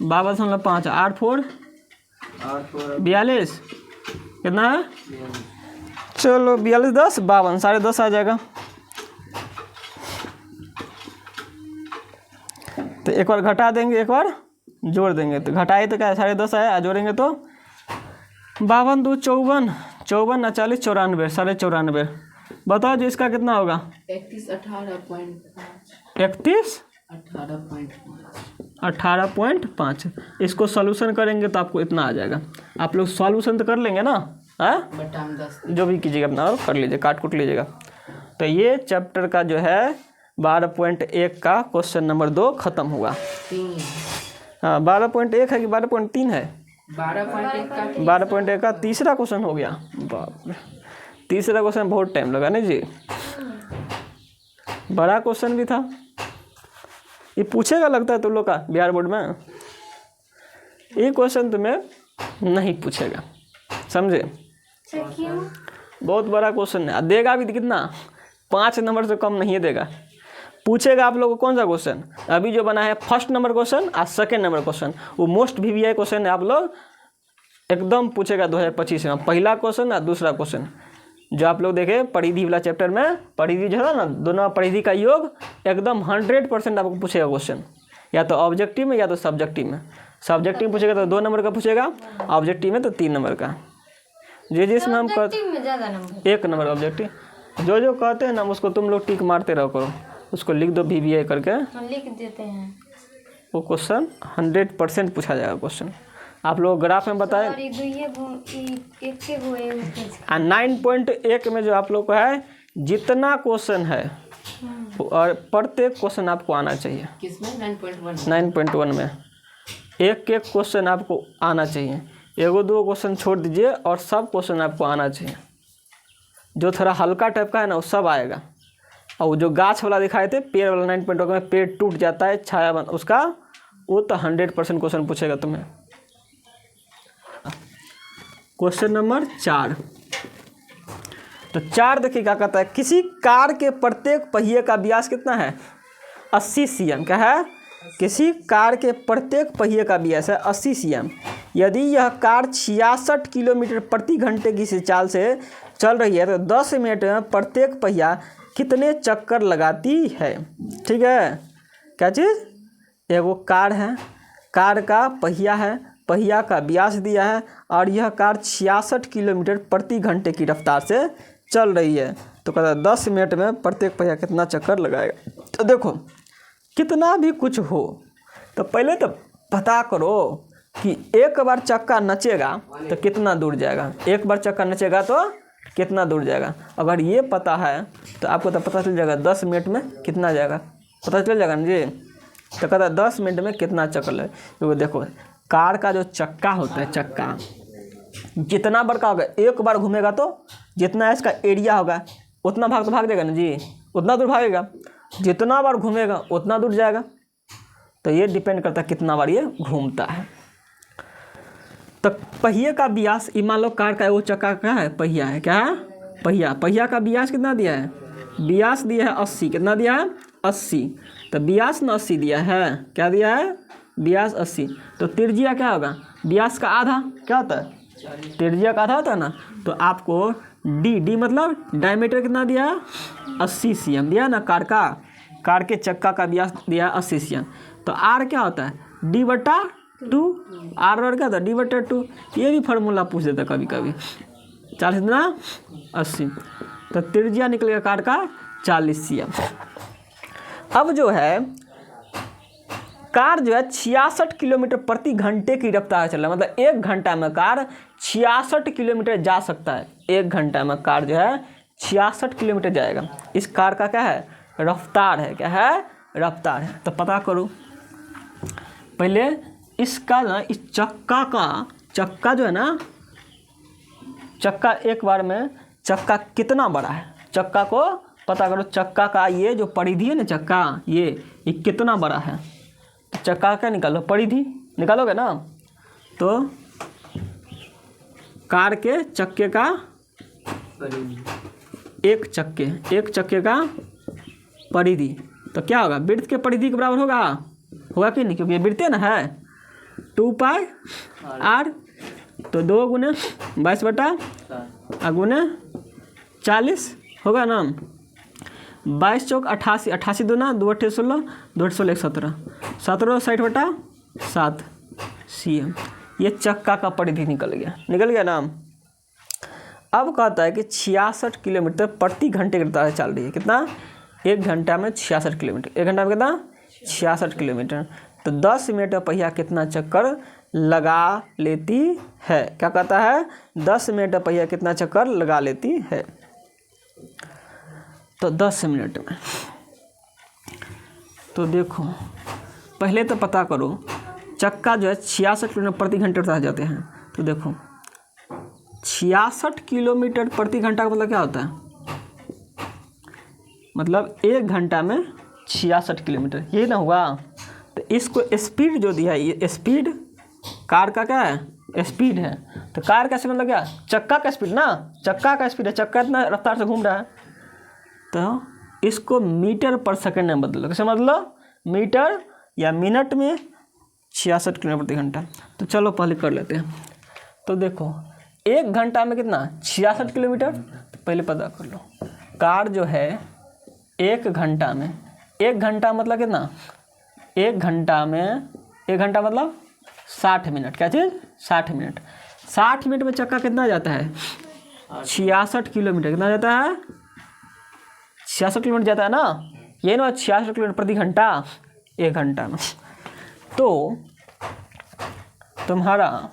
52.5। R4 42, कितना है, चलो 42 10 52 10.5 आ जाएगा। तो एक बार घटा देंगे, एक बार जोड़ देंगे, तो घटाए तो क्या 10.5 आया, जोड़ेंगे तो 52 2 54, 54 ना 40 94, 94.5। बताओ जी इसका कितना होगा, 31 18.5। इसको सॉल्यूशन करेंगे तो आपको इतना आ जाएगा। आप लोग सॉल्यूशन तो कर लेंगे ना, है बटाम 10 जो भी कीजिएगा अपना और कर लीजिए, काट कुट लीजिएगा। तो ये चैप्टर का जो है 12.1 का क्वेश्चन नंबर 2 खत्म हुआ। 3 हाँ 12.1 है कि 12.3 है, 12.1 का 12.1 का तीसरा क्वेश्चन हो गया। बाप रे, तीसरा क्वेश्चन बहुत टाइम लगा नहीं जी, बड़ा क्वेश्चन भी था। ये पूछेगा लगता है तुम लोग का बिहार बोर्ड में, ये क्वेश्चन तुम्हें नहीं पूछेगा, समझे, क्यों? बहुत बड़ा क्वेश्चन है। देगा भी कितना, 5 नंबर से कम नहीं देगा। पूछेगा आप लोगों को कौन सा क्वेश्चन, अभी जो बना है फर्स्ट नंबर क्वेश्चन और सेकेंड नंबर क्वेश्चन, वो मोस्ट VVI क्वेश्चन है। आप लोग एकदम पूछेगा 2025 में, पहला क्वेश्चन और दूसरा क्वेश्चन जो आप लोग देखे परिधि वाला चैप्टर में, परिधि जो है ना, दोनों परिधि का योग एकदम 100% आपको पूछेगा क्वेश्चन, या तो ऑब्जेक्टिव में या तो सब्जेक्टिव में। सब्जेक्टिव में पूछेगा तो 2 नंबर का पूछेगा, ऑब्जेक्टिव में तो 3 नंबर का। जिसमें हम में ज़्यादा नंबर 1 नंबर ऑब्जेक्टिव, जो कहते हैं ना उसको तुम लोग टिक मारते रहो करो, उसको लिख दो VVI करके, हम लिख देते हैं। वो क्वेश्चन 100% पूछा जाएगा क्वेश्चन। आप लोग ग्राफ में बताएं। और ये 9.1 में जो आप लोग को है जितना क्वेश्चन है और प्रत्येक क्वेश्चन आपको आना चाहिए। किसमें 9.1 9.1 में एक क्वेश्चन आपको आना चाहिए, 1-2 क्वेश्चन छोड़ दीजिए और सब क्वेश्चन आपको आना चाहिए। जो थोड़ा हल्का टाइप का है ना वो सब आएगा, और जो गाछ वाला दिखाए थे पेड़ वाला 9.1 में पेड़ टूट जाता है छाया बन उसका, वो तो 100% क्वेश्चन पूछेगा तुम्हें। क्वेश्चन नंबर 4, तो 4 देखिए क्या कहता है, किसी कार के प्रत्येक पहिए का व्यास कितना है, 80 cm। क्या है, किसी कार के प्रत्येक पहिए का व्यास है 80 cm। यदि यह कार 66 किलोमीटर प्रति घंटे की चाल से चल रही है तो 10 मिनट में प्रत्येक पहिया कितने चक्कर लगाती है। ठीक है, क्या चीज़, एगो कार है, कार का पहिया है, पहिया का व्यास दिया है और यह कार 66 किलोमीटर प्रति घंटे की रफ्तार से चल रही है, तो कहता है 10 मिनट में प्रत्येक पहिया कितना चक्कर लगाएगा। तो देखो कितना भी कुछ हो तो पहले तो पता करो कि एक बार चक्का नचेगा तो कितना दूर जाएगा, एक बार चक्का नचेगा तो कितना दूर जाएगा। अगर ये पता है तो आपको तो पता चल जाएगा 10 मिनट में कितना जाएगा, पता चल जाएगा ना जी। तो कहता है 10 मिनट में कितना चक्कर लगेगा, क्योंकि देखो कार का जो चक्का होता है, चक्का जितना बड़का होगा एक बार घूमेगा तो जितना इसका एरिया होगा उतना भाग तो भाग जाएगा ना जी, उतना दूर भागेगा, जितना बार घूमेगा उतना दूर जाएगा। तो ये डिपेंड करता है कितना बार ये घूमता है। तो पहिए का व्यास, मान लो कार का वो चक्का क्या है, पहिया है, क्या है, पहिया, पहिया का व्यास कितना दिया है, व्यास दिया है 80, कितना दिया है 80, तो व्यास ना 80 दिया है, क्या दिया है व्यास 80, तो त्रिज्या क्या होगा, व्यास का आधा क्या होता है, त्रिज्या का आधा होता है ना। तो आपको डी मतलब डायमीटर कितना दिया है 80 cm दिया ना, कार के चक्का का व्यास दिया है 80 cm। तो आर क्या होता है D/T 2, आर और क्या था d/2। ये भी फार्मूला पूछ देता कभी कभी। 40 दूना 80, तो त्रिज्या निकलेगा कार का 40 cm। अब जो है कार जो है 66 किलोमीटर प्रति घंटे की रफ्तार चल रहा है, मतलब 1 घंटा में कार 66 किलोमीटर जा सकता है। 1 घंटा में कार जो है 66 किलोमीटर जाएगा। इस कार का क्या है, रफ्तार है। क्या है, रफ्तार है। तो पता करो पहले इसका ना, इस चक्का जो है ना, चक्का एक बार में चक्का कितना बड़ा है, चक्का को पता करो। चक्का का ये जो परिधि है ना, चक्का ये कितना बड़ा है। चक्का क्या निकालो, परिधि निकालोगे ना, तो कार के चक्के का एक चक्के का परिधि, तो क्या होगा, वृत्त के परिधि के बराबर होगा कि नहीं, क्योंकि ये वृत्त ना है। 2πr, तो 2 गुने 22 गुने 40 होगा ना। 22 चौक 88, 88 दूना 2 8 16, 2 8 16 17, 17 60/7 cm। ये चक्का का परिधि निकल गया ना। अब कहता है कि 66 किलोमीटर प्रति घंटे की रफ्तार चल रही है। कितना, 1 घंटा में 66 किलोमीटर। 1 घंटा में कितना, 66 किलोमीटर। तो 10 मिनट में पहिया कितना चक्कर लगा लेती है। क्या कहता है, 10 मिनट में पहिया कितना चक्कर लगा लेती है। तो 10 मिनट में, तो देखो पहले तो पता करो चक्का जो है 66 किलोमीटर प्रति घंटे रफ्तार जाते हैं। तो देखो 66 किलोमीटर प्रति घंटा का मतलब क्या होता है, मतलब 1 घंटा में 66 किलोमीटर, यही ना हुआ। तो इसको स्पीड जो दिया है, ये स्पीड कार का क्या है, स्पीड है। तो कार का मतलब क्या, चक्का का स्पीड ना, चक्का का स्पीड है, चक्का इतना रफ्तार से घूम रहा है। तो इसको मीटर पर सेकंड में बदलो। कैसे मतलब, मीटर या मिनट में 66 किलोमीटर प्रति घंटा। तो चलो पहले कर लेते हैं। तो देखो 1 घंटा में कितना, 66 किलोमीटर। तो पहले पता कर लो, कार जो है 1 घंटा में, 1 घंटा मतलब कितना, 1 घंटा में, 1 घंटा मतलब 60 मिनट। क्या चीज़, 60 मिनट। 60 मिनट में चक्का कितना जाता है, 66 किलोमीटर। कितना जाता है, 66 किलोमीटर जाता है ना, ये ना 66 किलोमीटर प्रति घंटा 1 घंटा में। तो तुम्हारा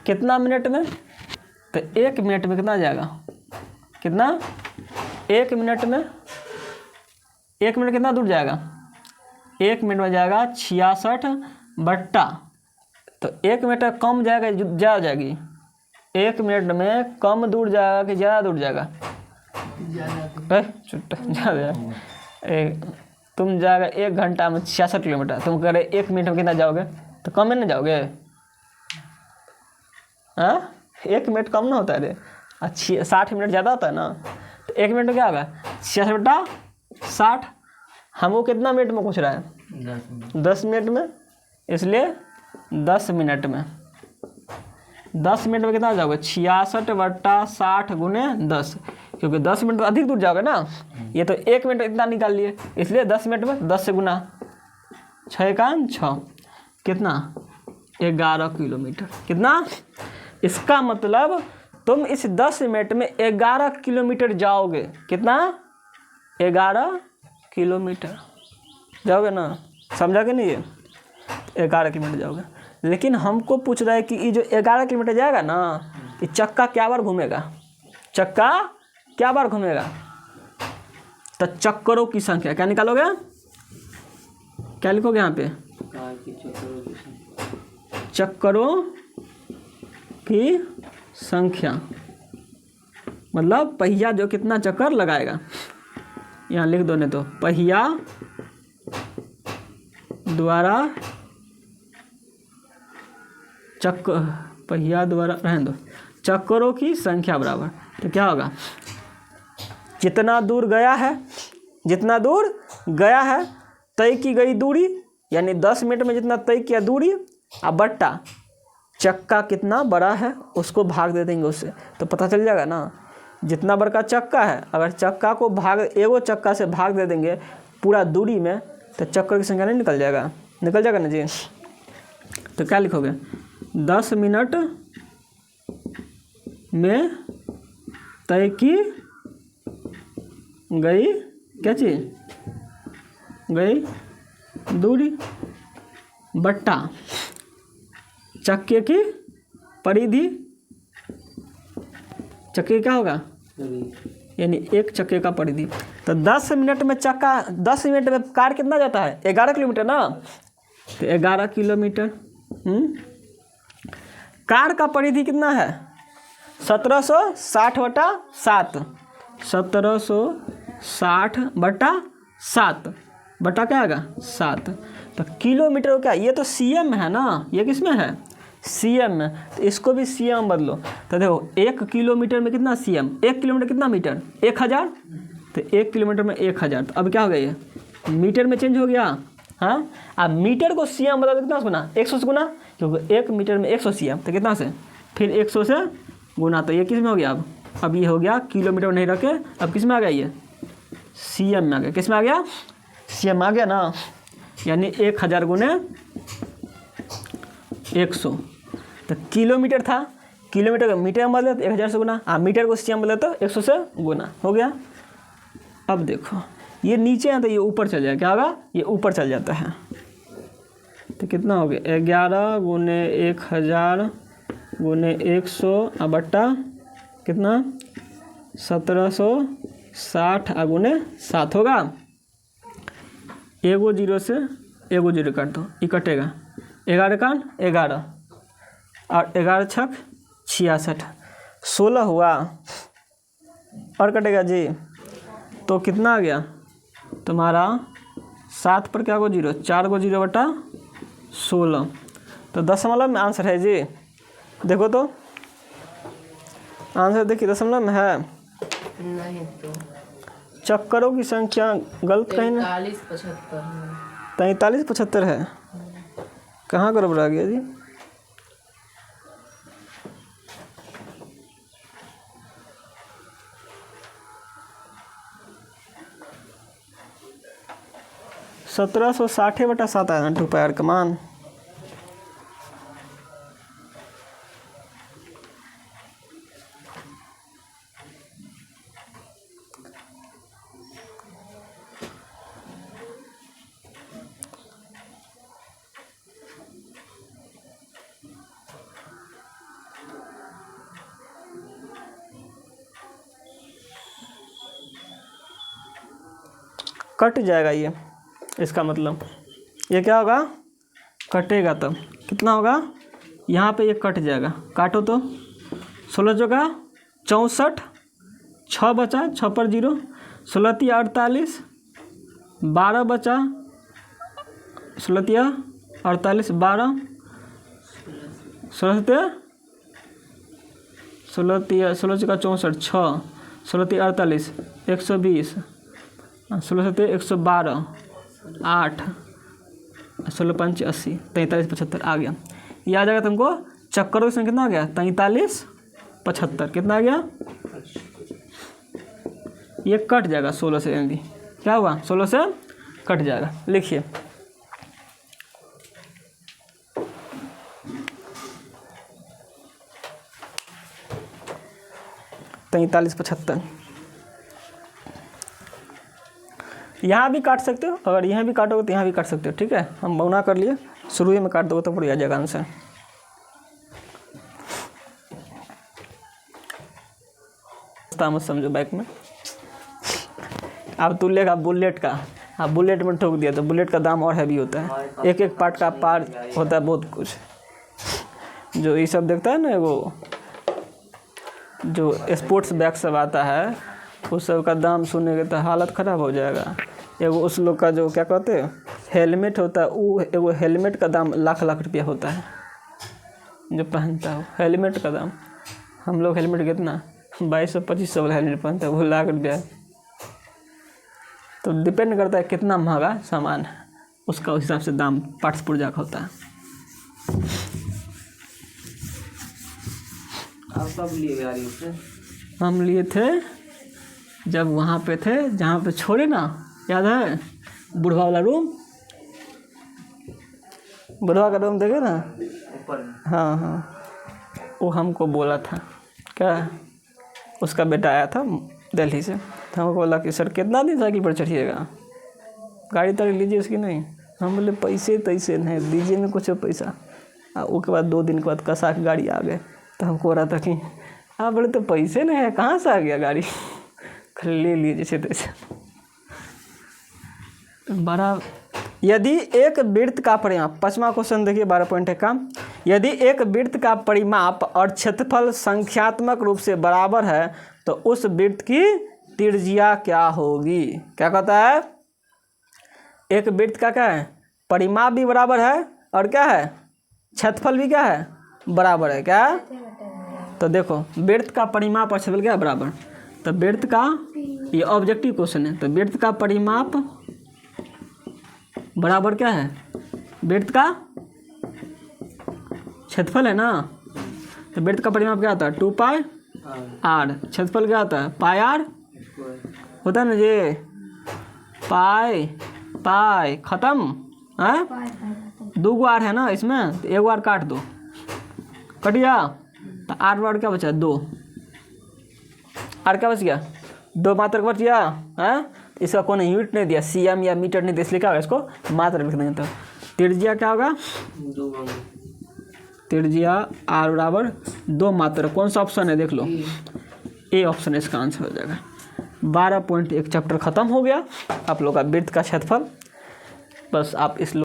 कितना मिनट में, तो 1 मिनट में कितना जाएगा, कितना, 1 मिनट में, 1 मिनट कितना दूर जाएगा, 1 मिनट में जाएगा 66/, तो 1 मिनट कम जाएगा ज़्यादा जाएगी, 1 मिनट में कम दूर जाएगा कि ज़्यादा दूर जाएगा, ज़्यादा। तुम जाएगा 1 घंटा में 66 किलोमीटर, तुम कह रहे 1 मिनट में कितना जाओगे, तो कम में ना जाओगे। हाँ, 1 मिनट कम ना होता है रे, 60 मिनट ज़्यादा होता है ना। तो 1 मिनट में क्या होगा, 66/60। हमको कितना मिनट में पूछ रहा है, 10 मिनट में, इसलिए 10 मिनट में, 10 मिनट में कितना जाओगे, 66/60 गुने 10, क्योंकि 10 मिनट तो अधिक दूर जाओगे ना। ये तो 1 मिनट इतना निकाल लिए, इसलिए 10 मिनट में 10 से गुना, 6 का 6, कितना, 11 किलोमीटर। कितना, इसका मतलब तुम इस 10 मिनट में 11 किलोमीटर जाओगे। कितना, 11 किलोमीटर जाओगे ना, समझा कि नहीं, ये 11 किलोमीटर जाओगे। लेकिन हमको पूछ रहा है कि ये जो 11 किलोमीटर जाएगा ना, ये चक्का क्या बार घूमेगा, चक्का क्या बार घूमेगा। तो चक्करों की संख्या क्या निकालोगे, क्या लिखोगे यहाँ पे, चक्करों की संख्या, मतलब पहिया जो कितना चक्कर लगाएगा। यहाँ लिख दो, नहीं तो पहिया द्वारा पहिया द्वारा रहने दो, चक्करों की संख्या बराबर। तो क्या होगा, जितना दूर गया है तय की गई दूरी, यानी 10 मिनट में जितना तय किया दूरी, अब बट्टा चक्का कितना बड़ा है उसको भाग दे देंगे उससे, तो पता चल जाएगा ना। जितना बड़ा चक्का है, अगर चक्का को एगो चक्का से भाग दे देंगे पूरा दूरी में, तो चक्कर की संख्या नहीं निकल जाएगा ना जी। तो क्या लिखोगे 10 मिनट में तय की गई क्या चीज़ गई दूरी बट्टा चक्के की परिधि। चक्के क्या होगा यानी एक चक्के का परिधि। तो 10 मिनट में चक्का 10 मिनट में कार कितना जाता है 11 किलोमीटर ना, तो 11 किलोमीटर। कार का परिधि कितना है 1760/7 1760/7 बटा क्या आएगा 7। तो किलोमीटर को क्या ये तो सीएम है ना, ये किस में है सीएम में, तो इसको भी सीएम बदलो। तो देखो 1 किलोमीटर में कितना सीएम 1 किलोमीटर कितना मीटर 1000, तो 1 किलोमीटर में 1000। तो अब क्या हो गया ये मीटर में चेंज हो गया। हाँ अब मीटर को सीएम बदल कितना से गुना 100 से गुना, क्योंकि 1 मीटर में 100 सीएम, तो कितना से फिर 100 से गुना। तो ये किस में हो गया अब ये हो गया किलोमीटर में नहीं रखे, अब किस में आ गया ये सीएम में आ गया। किस में आ गया सीएम आ गया ना, यानी 1000 गुने 100। तो किलोमीटर था, किलोमीटर का मीटर में बदले तो 1000 से गुना, मीटर को सीएम बदले तो 100 से गुना हो गया। अब देखो ये नीचे है तो ये ऊपर चल जाएगा, क्या होगा ये ऊपर चल जाता है। तो कितना हो गया 11 गुने 1000 गुने 100 बट्टा कितना 1760 गुने 7 होगा। एगो जीरो से एगो जीरो काट दो, ये कटेगा 11 का 11 और 11 छक 66 16 हुआ और कटेगा जी। तो कितना आ गया तुम्हारा 7 पर क्या गो जीरो 4 गो जीरो बटा 16। तो दशमलव में आंसर है जी। देखो तो आंसर देखिए दशमलव में है नहीं तो चक्करों की संख्या गलत कहीं ना 43-75 है। कहाँ गड़बड़ आ गया जी। सत्रह 1760/7 आया 2 पायर का मान। कट जाएगा ये, इसका मतलब ये क्या होगा कटेगा। तब कितना होगा यहाँ पे ये कट जाएगा, काटो तो 16 जगह 64 6 बचा 6 पर 0 16 तिया 48 12 बचा 16 तिया 48 12 16 तिया 16 जगह 64 6 16 तिया 48 120 16 से 112 8 16 5 80 43 75 आ गया। ये आ जाएगा तुमको चक्करों की संख्या कितना आ गया 43 75 कितना आ गया। ये कट जाएगा 16 से, यानी क्या हुआ 16 से कट जाएगा। लिखिए तैंतालीस 75। यहाँ भी काट सकते हो, अगर यहाँ भी काटोगे तो यहाँ भी काट सकते हो। ठीक है हम बहुना कर लिए, शुरू में काट दोगे तो पूरी आ जाएगा आंसर। मत समझो बाइक में। अब तू लेगा बुलेट का, अब बुलेट में ठोक दिया तो बुलेट का दाम और हैवी होता है, एक एक पार्ट का पार होता है बहुत कुछ। जो ये सब देखता है ना वो जो स्पोर्ट्स बैग सब आता है उस सब का दाम सुनेंगे तो हालत ख़राब हो जाएगा। एगो उस लोग का जो क्या कहते हैं हेलमेट होता है, वो एगो हेलमेट का दाम लाख लाख रुपया होता है जो पहनता है हेलमेट का दाम। हम लोग हेलमेट कितना 2200-2500 वाला हेलमेट पहनता है, वो लाख रुपया। तो डिपेंड करता है कितना महंगा सामान है, उसका उस हिसाब से दाम पार्ट्स पुर्जा का होता है। आप कब लिए गाड़ी उससे? हम लिए थे जब वहाँ पे थे जहाँ पे छोड़े ना, याद है बुढ़वा वाला रूम, बुढ़वा का रूम देखे ना, ऊपर में। हाँ हाँ, वो हमको बोला था क्या, उसका बेटा आया था दिल्ली से, तो हमको बोला कि सर कितना दिन साइकिल पर चढ़िएगा, गाड़ी तक लीजिए उसकी नहीं। हम बोले पैसे तैसे नहीं, दीजिए में कुछ पैसा। उसके बाद 2 दिन के बाद कसा के गाड़ी आ गए, तो हमको हो रहा था कि हाँ बोले तो पैसे नहीं है, कहाँ से आ गया गाड़ी, ले लीजिए जैसे तैसे। बड़ा यदि एक वृत्त का परिमाप, 5वां क्वेश्चन देखिए 12 पॉइंट का, यदि एक वृत्त का परिमाप और क्षेत्रफल संख्यात्मक रूप से बराबर है तो उस वृत्त की त्रिज्या क्या होगी। क्या कहता है, एक वृत्त का क्या है, परिमाप भी बराबर है और क्या है, क्षेत्रफल भी क्या है, बराबर है। क्या, तो देखो वृत्त का परिमाप और क्षेत्रफल क्या है, बराबर। तो वृत्त का, ये ऑब्जेक्टिव क्वेश्चन है, तो वृत्त का परिमाप बराबर क्या है, वृत्त का क्षेत्रफल है ना। तो वृत्त का परिमाप क्या होता है, 2 पाई आर, क्षेत्रफल क्या होता है, पाई आर होता है ना जी, पाई पाई खत्म है, 2 आर है ना इसमें, तो 1 आर काट दो, कट गया, तो आर बार क्या बचा, 2 आर क्या बच गया, 2 मात्र बच गया है। इसका कौन यूनिट नहीं दिया, सीएम या मीटर नहीं दिया, इसलिए क्या होगा, इसको मात्र लिख देंगे। तो त्रिज्या क्या होगा, 2 त्रिज्या आर बराबर 2 मात्र। कौन सा ऑप्शन है देख लो, ए ऑप्शन इसका आंसर हो जाएगा। 12 पॉइंट एक चैप्टर खत्म हो गया आप लोग का वृत्त का क्षेत्रफल। बस आप इस